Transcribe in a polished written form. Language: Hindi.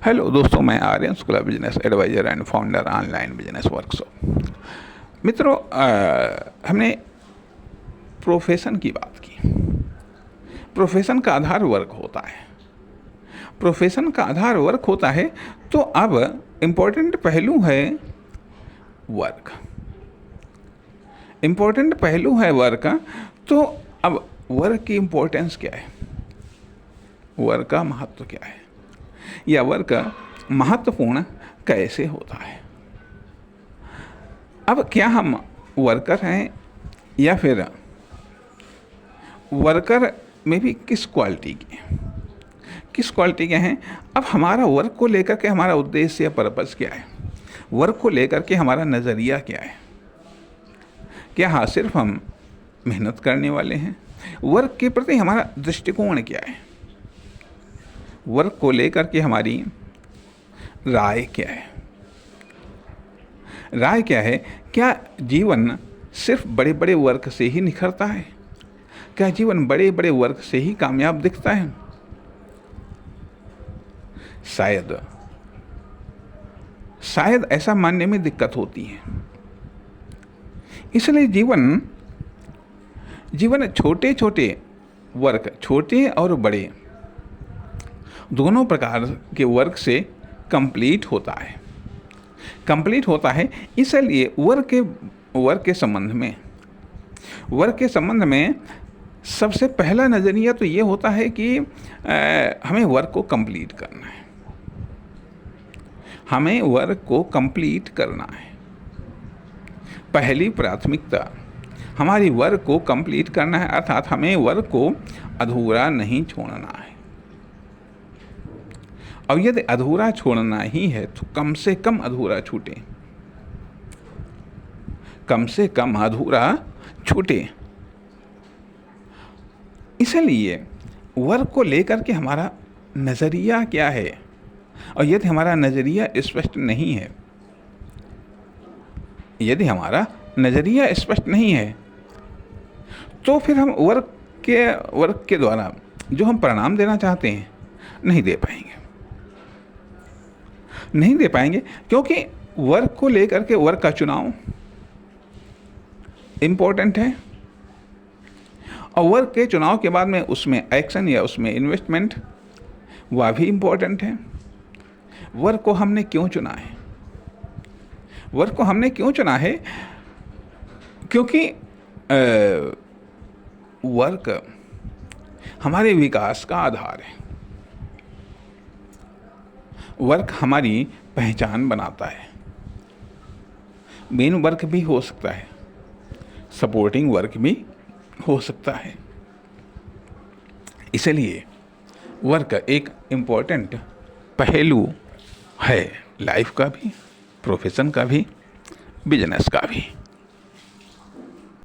हेलो दोस्तों, मैं Aryan Shukla, business adviser and founder online business workshop. मित्रों, हमने प्रोफेशन की बात की। प्रोफेशन का आधार वर्क होता है। प्रोफेशन का आधार वर्क होता है, तो अब इम्पोर्टेंट पहलू है वर्क। इम्पोर्टेंट पहलू है वर्क। तो अब वर्क की इम्पोर्टेंस क्या है, वर्क का महत्व क्या है, या वर्क महत्वपूर्ण कैसे होता है। अब क्या हम वर्कर हैं, या फिर वर्कर में भी किस क्वालिटी के हैं। अब हमारा वर्क को लेकर के हमारा उद्देश्य या पर्पस क्या है, वर्क को लेकर के हमारा नज़रिया क्या है। क्या हाँ सिर्फ हम मेहनत करने वाले हैं, वर्क के प्रति हमारा दृष्टिकोण क्या है, वर्क को लेकर के हमारी राय क्या है। राय क्या है, क्या जीवन सिर्फ बड़े बड़े वर्क से ही निखरता है, क्या जीवन बड़े बड़े वर्क से ही कामयाब दिखता है। शायद ऐसा मानने में दिक्कत होती है। इसलिए जीवन छोटे छोटे वर्क, छोटे और बड़े दोनों प्रकार के वर्क से कंप्लीट होता है। इसलिए वर्क के संबंध में सबसे पहला नज़रिया तो ये होता है कि हमें वर्क को कंप्लीट करना है। पहली प्राथमिकता हमारी वर्क को कंप्लीट करना है, अर्थात हमें वर्क को अधूरा नहीं छोड़ना है। अब यदि अधूरा छोड़ना ही है तो कम से कम अधूरा छूटे। इसलिए वर्क को लेकर के हमारा नज़रिया क्या है, और यदि हमारा नज़रिया स्पष्ट नहीं है, तो फिर हम वर्क के द्वारा जो हम परिणाम देना चाहते हैं नहीं दे पाएंगे, क्योंकि वर्क को लेकर के वर्क का चुनाव इम्पोर्टेंट है, और वर्क के चुनाव के बाद में उसमें एक्शन या उसमें इन्वेस्टमेंट वह भी इम्पोर्टेंट है। वर्क को हमने क्यों चुना है, क्योंकि वर्क हमारे विकास का आधार है। वर्क हमारी पहचान बनाता है। मेन वर्क भी हो सकता है, सपोर्टिंग वर्क भी हो सकता है। इसलिए वर्क एक इम्पोर्टेंट पहलू है, लाइफ का भी, प्रोफेशन का भी, बिजनेस का भी।